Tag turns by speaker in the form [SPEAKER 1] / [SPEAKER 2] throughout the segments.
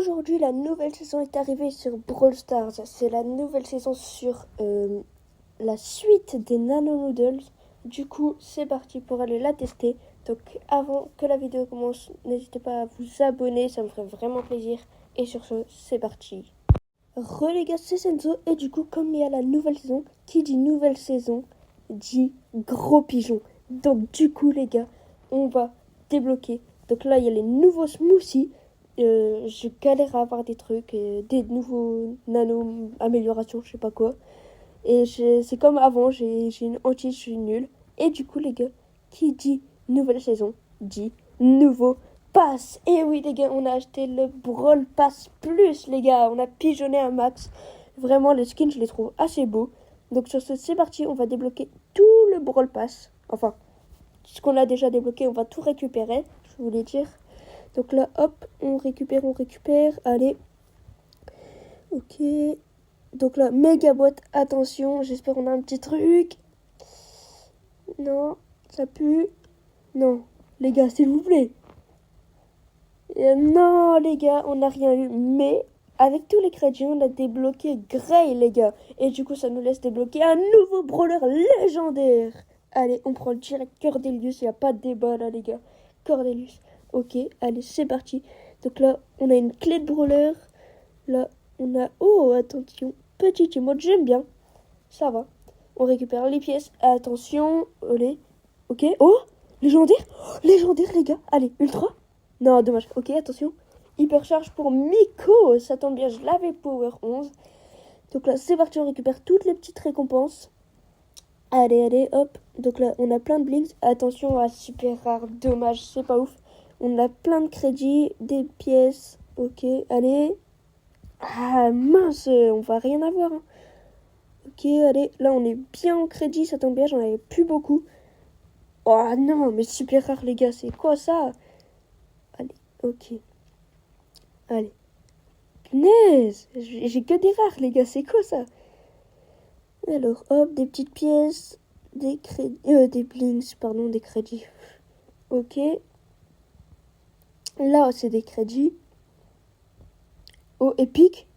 [SPEAKER 1] aujourd'hui, la nouvelle saison est arrivée sur Brawl Stars. C'est la nouvelle saison sur la suite des Nano Noodles. Du coup, c'est parti pour aller la tester. Donc, avant que la vidéo commence, n'hésitez pas à vous abonner, ça me ferait vraiment plaisir. Et sur ce, c'est parti. Les gars, c'est Senzo. Et du coup, comme il y a la nouvelle saison, qui dit nouvelle saison, dit gros pigeon. Donc, du coup, les gars, on va débloquer. Donc là, il y a les nouveaux smoothies. Je galère à avoir des trucs, des nouveaux nano améliorations, je sais pas quoi. Et c'est comme avant, j'ai une hantise, je suis nulle. Et du coup, les gars, qui dit nouvelle saison, dit nouveau pass. Et oui, les gars, on a acheté le Brawl Pass Plus, les gars. On a pigeonné un max. Vraiment, les skins, je les trouve assez beaux. Donc sur ce, c'est parti, on va débloquer tout le Brawl Pass. Enfin, ce qu'on a déjà débloqué, on va tout récupérer, je voulais dire. Donc là, hop, on récupère. Allez. Ok. Donc là, méga boîte. Attention, j'espère qu'on a un petit truc. Non, ça pue. Non, les gars, s'il vous plaît. Non, les gars, on n'a rien eu. Mais avec tous les crédits, on a débloqué Gray, les gars. Et du coup, ça nous laisse débloquer un nouveau brawler légendaire. Allez, on prend direct Cordelius. Il n'y a pas de débat là, les gars. Cordelius. Ok, allez, c'est parti. Donc là, on a une clé de brawler. Là, on a... Oh, attention. Petit emote, j'aime bien. Ça va. On récupère les pièces. Attention. Allez. Ok. Oh, légendaire. Oh, légendaire, les gars. Allez, ultra. Non, dommage. Ok, attention. Hypercharge pour Miko. Ça tombe bien, je l'avais Power 11. Donc là, c'est parti. On récupère toutes les petites récompenses. Allez, hop. Donc là, on a plein de blinks. Attention à super rare. Dommage, c'est pas ouf. On a plein de crédits, des pièces. Ok, allez. Ah, mince, on va rien avoir. Hein. Ok, allez. Là, on est bien en crédit. Ça tombe bien, j'en avais plus beaucoup. Oh non, mais super rare, les gars. C'est quoi ça? Allez, ok. Allez. Punaise, j'ai que des rares, les gars. C'est quoi ça? Alors, hop, des petites pièces. Des crédits. Des blinks, pardon, des crédits. Ok. Là, c'est des crédits. Oh, épique.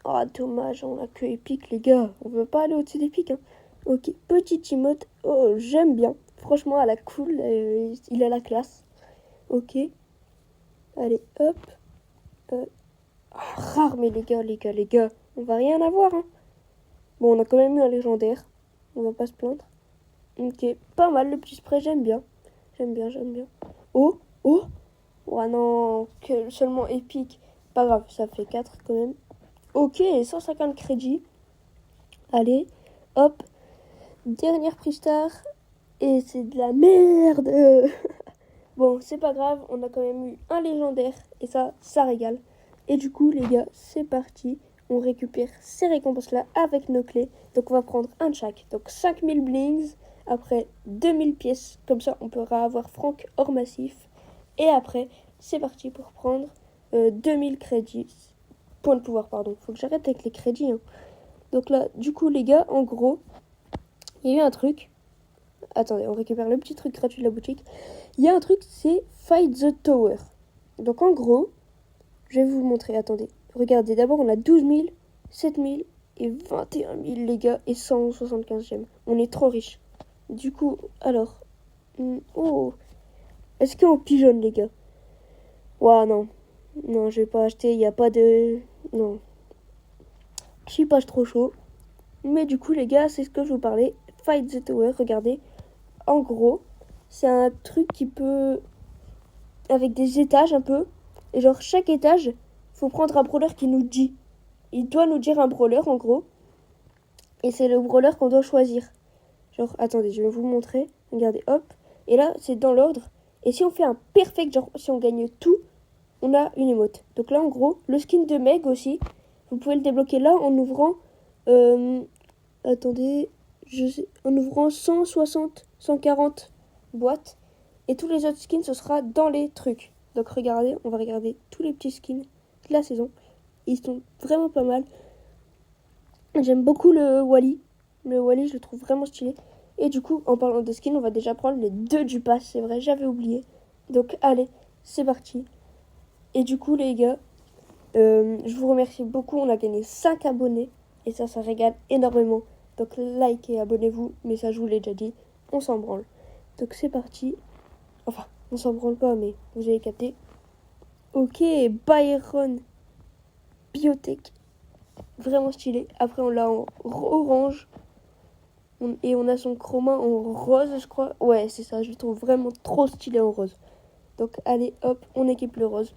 [SPEAKER 1] Oh, dommage, on a que épique, les gars. On veut pas aller au-dessus d'épique. Hein. Ok, petit emote. Oh, j'aime bien. Franchement, elle a cool. Il a la classe. Ok. Allez, hop. Rare, mais les gars. On va rien avoir. Hein. Bon, on a quand même eu un légendaire. On va pas se plaindre. Ok, pas mal le petit spray, j'aime bien. J'aime bien. Oh. Oh non, que seulement épique. Pas grave, ça fait 4 quand même. Ok, 150 crédits. Allez, hop. Dernière prix star. Et c'est de la merde. Bon, c'est pas grave, on a quand même eu un légendaire. Et ça régale. Et du coup, les gars, c'est parti. On récupère ces récompenses-là avec nos clés. Donc, on va prendre un de chaque. Donc, 5000 blings. Après, 2000 pièces. Comme ça, on pourra avoir Franck hors massif. Et après, c'est parti pour prendre 2000 crédits. Points de pouvoir, pardon. Faut que j'arrête avec les crédits. Hein. Donc là, du coup, les gars, en gros, il y a eu un truc. Attendez, on récupère le petit truc gratuit de la boutique. Il y a un truc, c'est Fight the Tower. Donc en gros, je vais vous le montrer. Attendez, regardez. D'abord, on a 12 000, 7 000 et 21 000, les gars, et 175 gemmes. On est trop riches. Du coup, alors... Oh, est-ce qu'on pigeonne, les gars? Ouah, non. Non, je vais pas acheter. Il n'y a pas de... Non. Je suis pas trop chaud. Mais du coup, les gars, c'est ce que je vous parlais. Fight the Tower, regardez. En gros, c'est un truc qui peut... Avec des étages un peu. Et genre, chaque étage, faut prendre un brawler qui nous dit. Il doit nous dire un brawler, en gros. Et c'est le brawler qu'on doit choisir. Genre, attendez, je vais vous montrer. Regardez, hop. Et là, c'est dans l'ordre. Et si on fait un perfect, genre, si on gagne tout, on a une émote. Donc là, en gros, le skin de Meg aussi, vous pouvez le débloquer là en ouvrant... attendez, en ouvrant 160, 140 boîtes. Et tous les autres skins, ce sera dans les trucs. Donc regardez, on va regarder tous les petits skins de la saison. Ils sont vraiment pas mal. J'aime beaucoup le Wally. Le Wally, je le trouve vraiment stylé. Et du coup, en parlant de skins, on va déjà prendre les 2 du pass. C'est vrai, j'avais oublié. Donc allez, c'est parti. Et du coup, les gars, Je vous remercie beaucoup. On a gagné 5 abonnés. Et ça régale énormément. Donc likez et abonnez-vous. Mais ça, je vous l'ai déjà dit. On s'en branle. Donc c'est parti. Enfin, on s'en branle pas, mais vous avez capté. Ok, Byron Biotech. Vraiment stylé. Après, on l'a en orange. Et on a son chroma en rose, je crois. Ouais, c'est ça. Je le trouve vraiment trop stylé en rose. Donc, allez, hop, on équipe le rose.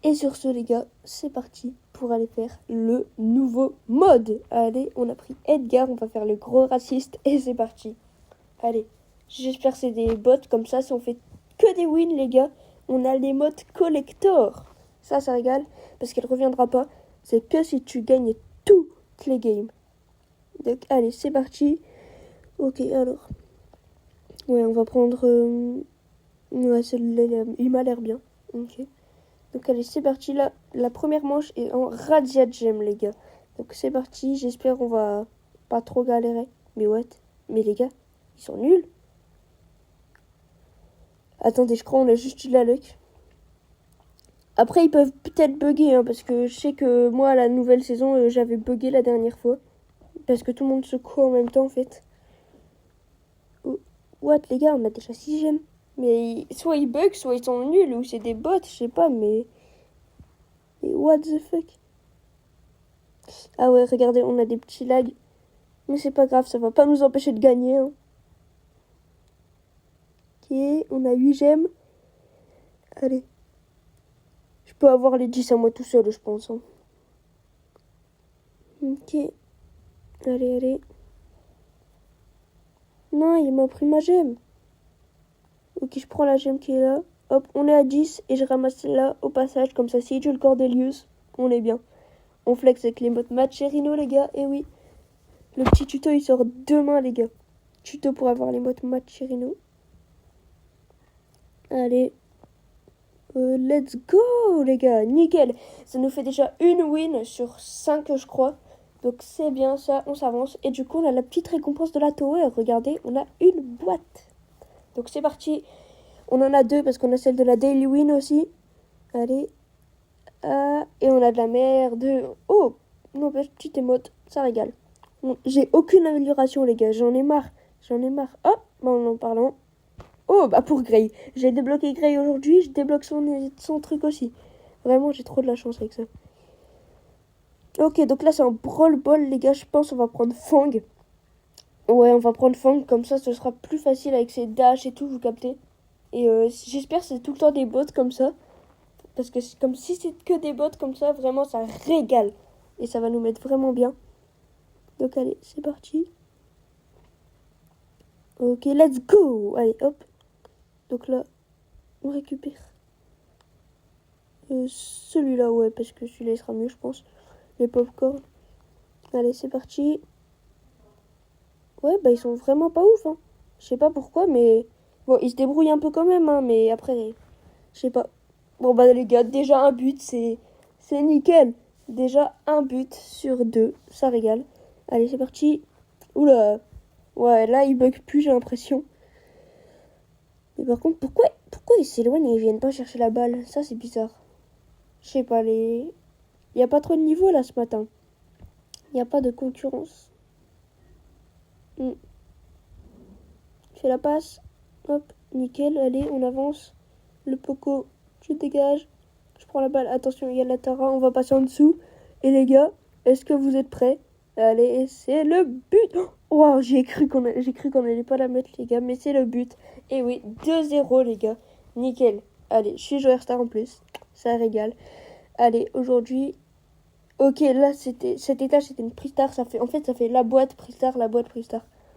[SPEAKER 1] Et sur ce, les gars, c'est parti pour aller faire le nouveau mode. Allez, on a pris Edgar. On va faire le gros raciste. Et c'est parti. Allez, j'espère que c'est des bots. Comme ça, si on fait que des wins, les gars, on a les modes collector. Ça régale. Parce qu'elle reviendra pas. C'est que si tu gagnes toutes les games. Donc, allez, c'est parti. Ok, alors. Ouais, on va prendre... Ouais, celui-là, il m'a l'air bien. Ok. Donc, allez, c'est parti. Là, la première manche est en Radia Gem, les gars. Donc, c'est parti. J'espère qu'on va pas trop galérer. Mais what? Mais les gars, ils sont nuls. Attendez, je crois qu'on a juste eu de la luck. Après, ils peuvent peut-être bugger, hein, parce que je sais que moi, la nouvelle saison, j'avais bugué la dernière fois. Parce que tout le monde se court en même temps, en fait. Oh, what, les gars, on a déjà 6 gemmes. Mais soit ils bug, soit ils sont nuls, ou c'est des bots, je sais pas, mais what the fuck? Ah ouais, regardez, on a des petits lags. Mais c'est pas grave, ça va pas nous empêcher de gagner. Hein. Ok, on a 8 gemmes. Allez. Je peux avoir les 10 à moi tout seul, je pense. Hein. Ok. Allez. Non, il m'a pris ma gemme. Ok, je prends la gemme qui est là. Hop, on est à 10 et je ramasse celle-là au passage. Comme ça, si j'ai le Cordelius, on est bien. On flex avec les mots Matcherino, les gars. Et oui, le petit tuto, il sort demain, les gars. Tuto pour avoir les mots Matcherino. Allez. Let's go, les gars. Nickel. Ça nous fait déjà une win sur 5, je crois. Donc, c'est bien ça. On s'avance. Et du coup, on a la petite récompense de la tower. Regardez, on a une boîte. Donc, c'est parti. On en a 2 parce qu'on a celle de la Daily Win aussi. Allez. Et on a de la merde. Oh, non, petite émote. Ça régale. J'ai aucune amélioration, les gars. J'en ai marre. Oh, bon, en parlant. Oh, bah pour Grey. J'ai débloqué Grey aujourd'hui. Je débloque son truc aussi. Vraiment, j'ai trop de la chance avec ça. Ok, donc là, c'est un Brawl Ball, les gars. Je pense qu'on va prendre Fang. Ouais, on va prendre Fang. Comme ça, ce sera plus facile avec ses dash et tout, vous captez. Et j'espère que c'est tout le temps des bots comme ça. Parce que comme si c'est que des bots comme ça, vraiment, ça régale. Et ça va nous mettre vraiment bien. Donc, allez, c'est parti. Ok, let's go. Allez, hop. Donc là, on récupère celui-là, ouais, parce que celui-là, il sera mieux, je pense. Les popcorn. Allez, c'est parti. Ouais, bah, ils sont vraiment pas ouf, hein. Je sais pas pourquoi, mais... Bon, ils se débrouillent un peu quand même, hein, mais après, je sais pas. Bon, bah, les gars, déjà un but, c'est nickel. Déjà un but sur 2, ça régale. Allez, c'est parti. Oula. Ouais, là, ils bug plus, j'ai l'impression. Mais par contre, pourquoi ils s'éloignent et ils viennent pas chercher la balle? Ça, c'est bizarre. Je sais pas, il y a pas trop de niveau, là, ce matin. Il y a pas de concurrence. Je fais la passe. Hop, nickel. Allez, on avance. Le Poco, tu dégages. Je prends la balle. Attention, il y a la Tara. On va passer en dessous. Et les gars, est-ce que vous êtes prêts? Allez, c'est le but. Wow, j'ai cru qu'on allait pas la mettre, les gars. Mais c'est le but. Et oui, 2-0, les gars. Nickel. Allez, je suis joueur star en plus. Ça régale. Allez, aujourd'hui... Ok, là, cet étage, c'était une Pristar. Ça fait la boîte Pristar.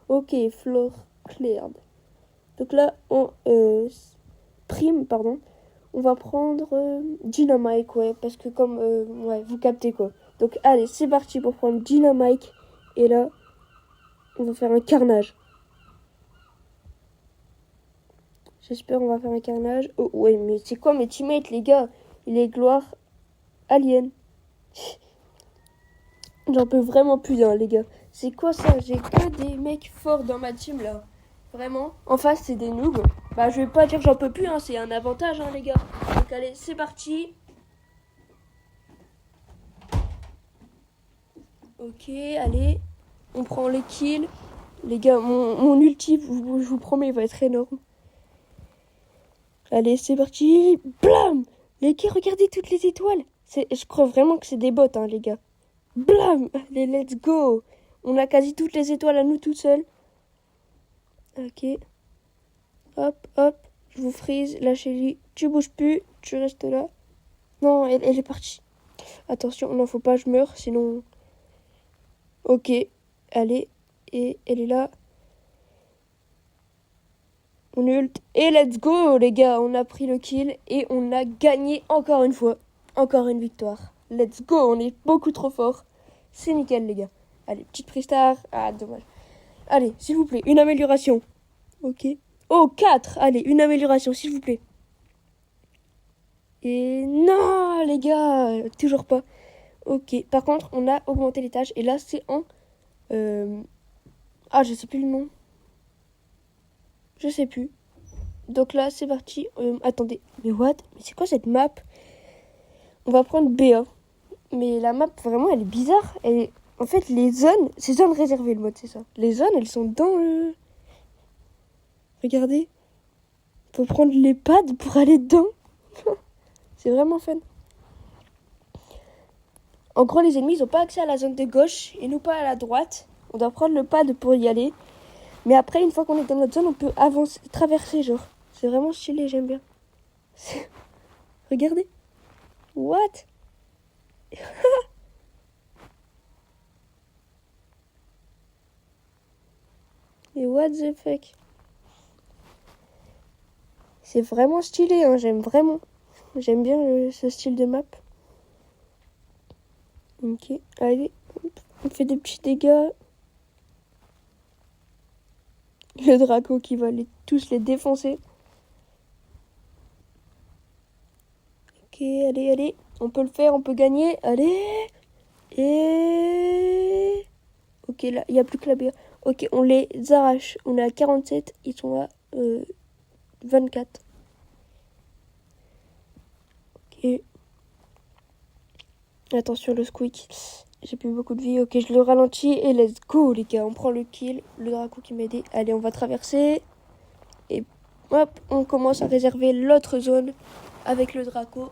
[SPEAKER 1] Ok, Flore cleared. Donc là, prime, pardon. On va prendre Dynamite, ouais, parce que comme, ouais, vous captez quoi. Donc allez, c'est parti pour prendre Dynamite. Et là, on va faire un carnage. J'espère on va faire un carnage. Oh, ouais, mais c'est quoi mes teammates, les gars? Il est gloire alien. J'en peux vraiment plus, hein, les gars. C'est quoi ça? J'ai que des mecs forts dans ma team, là. Vraiment. En face, c'est des noobs. Bah, je vais pas dire j'en peux plus, hein. C'est un avantage, hein, les gars. Donc, allez, c'est parti. Ok, allez. On prend les kills. Les gars, mon ulti, je vous promets, il va être énorme. Allez, c'est parti. Blam! Les gars, regardez toutes les étoiles. Je crois vraiment que c'est des bots, hein, les gars. Blam! Allez, let's go! On a quasi toutes les étoiles à nous tout seuls. Ok. Hop, hop. Je vous freeze. Lâchez-lui. Tu bouges plus. Tu restes là. Non, elle est partie. Attention, non, faut pas, je meurs, sinon... Ok. Allez. Et elle est là. On ult. Et let's go, les gars. On a pris le kill. Et on a gagné encore une fois. Encore une victoire. Let's go. On est beaucoup trop fort. C'est nickel, les gars. Allez, petite prestar. Ah, dommage. Allez, s'il vous plaît, une amélioration. Ok. Oh, 4. Allez, une amélioration, s'il vous plaît. Et non, les gars. Toujours pas. Ok. Par contre, on a augmenté les tâches. Et là, c'est en... Ah, je sais plus le nom. Je sais plus. Donc là, c'est parti. Attendez. Mais what? Mais c'est quoi cette map? On va prendre BA. Mais la map, vraiment, elle est bizarre. En fait, les zones... C'est zone réservée, le mode, c'est ça. Les zones, elles sont dans le... Regardez. Faut prendre les pads pour aller dedans. C'est vraiment fun. En gros, les ennemis, ils n'ont pas accès à la zone de gauche et nous pas à la droite. On doit prendre le pad pour y aller. Mais après, une fois qu'on est dans notre zone, on peut avancer, traverser, genre. C'est vraiment stylé, j'aime bien. Regardez. What? Et what the fuck? C'est vraiment stylé, hein, j'aime vraiment. J'aime bien ce style de map. Ok, allez, on fait des petits dégâts. Le Draco qui va tous les défoncer. Ok, allez, allez. On peut le faire, on peut gagner. Allez. Et... Ok, là, il n'y a plus que la BA. Ok, on les arrache. On est à 47, ils sont à 24. Ok. Attention, le squeak. J'ai plus beaucoup de vie. Ok, je le ralentis. Et let's go, les gars. On prend le kill. Le Draco qui m'a aidé. Allez, on va traverser. Et hop, on commence à réserver l'autre zone avec le Draco.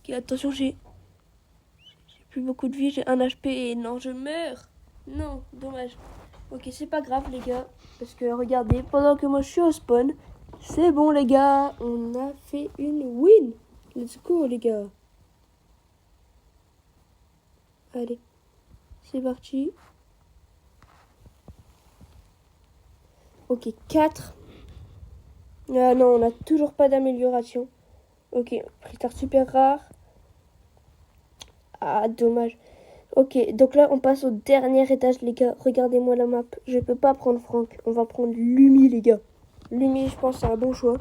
[SPEAKER 1] Ok, attention, j'ai plus beaucoup de vie. J'ai 1 HP. Et non, je meurs. Non, dommage. Ok, c'est pas grave, les gars. Parce que regardez, pendant que moi je suis au spawn, c'est bon, les gars. On a fait une win. Let's go, les gars. Allez, c'est parti. Ok, 4. Ah non, on n'a toujours pas d'amélioration. Ok, critère super rare. Ah, dommage. Ok, donc là, on passe au dernier étage, les gars. Regardez-moi la map. Je peux pas prendre Franck. On va prendre Lumi, les gars. Lumi, je pense, c'est un bon choix.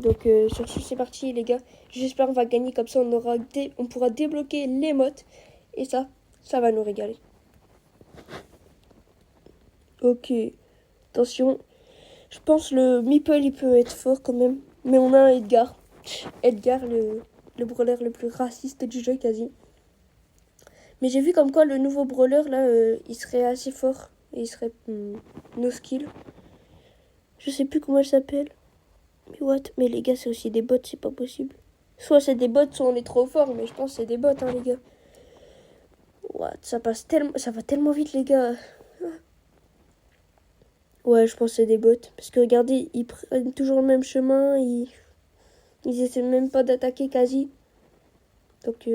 [SPEAKER 1] Donc, sur ce, c'est parti, les gars. J'espère qu'on va gagner. Comme ça, on pourra débloquer les mottes. Et ça va nous régaler. Ok. Attention. Je pense le Meeple, il peut être fort quand même. Mais on a un Edgar. Edgar, le brawler le plus raciste du jeu, quasi. Mais j'ai vu comme quoi le nouveau brawler, là, il serait assez fort. Et il serait no skill. Je sais plus comment elle s'appelle. Mais what? Mais les gars, c'est aussi des bots, c'est pas possible. Soit c'est des bots, soit on est trop fort. Mais je pense que c'est des bots, hein, les gars. What? Ça va tellement vite, les gars. Ouais, je pense que c'est des bots. Parce que regardez, ils prennent toujours le même chemin. Ils essaient même pas d'attaquer quasi. Donc,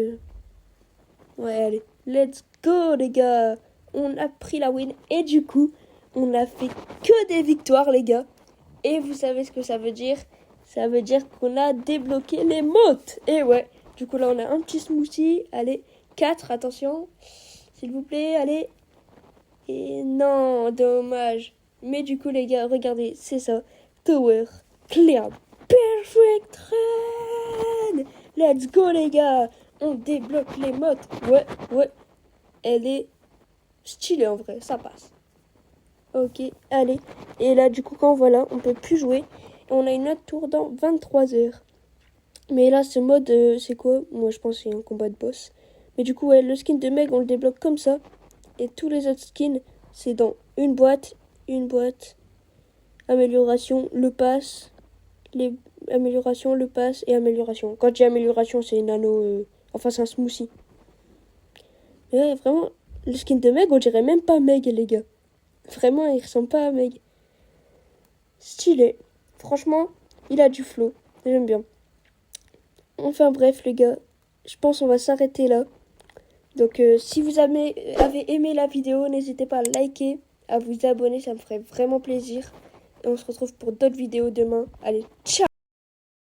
[SPEAKER 1] ouais, allez. Let's go, les gars. On a pris la win. Et du coup, on a fait que des victoires, les gars. Et vous savez ce que ça veut dire? Ça veut dire qu'on a débloqué les mottes. Et ouais, du coup, là, on a un petit smoothie. Allez, 4, attention. S'il vous plaît, allez. Et non, dommage. Mais du coup, les gars, regardez, c'est ça. Tower, clear, perfect run. Let's go, les gars. On débloque les mottes. Ouais. Elle est stylée, en vrai. Ça passe. Ok, allez. Et là, du coup, quand voilà, on peut plus jouer. Et on a une autre tour dans 23 heures. Mais là, ce mode, c'est quoi? Moi, je pense que c'est un combat de boss. Mais du coup, ouais, le skin de Meg, on le débloque comme ça. Et tous les autres skins, c'est dans une boîte, amélioration, le pass, les améliorations, le pass et amélioration. Quand j'ai amélioration, c'est nano, enfin c'est un smoothie. Mais ouais, vraiment, le skin de Meg, on dirait même pas Meg, les gars. Vraiment, il ressemble pas à Meg. Stylé. Franchement, il a du flow. J'aime bien. Enfin bref, les gars, je pense qu'on va s'arrêter là. Donc si vous avez aimé la vidéo, n'hésitez pas à liker, à vous abonner, ça me ferait vraiment plaisir. Et on se retrouve pour d'autres vidéos demain. Allez, ciao!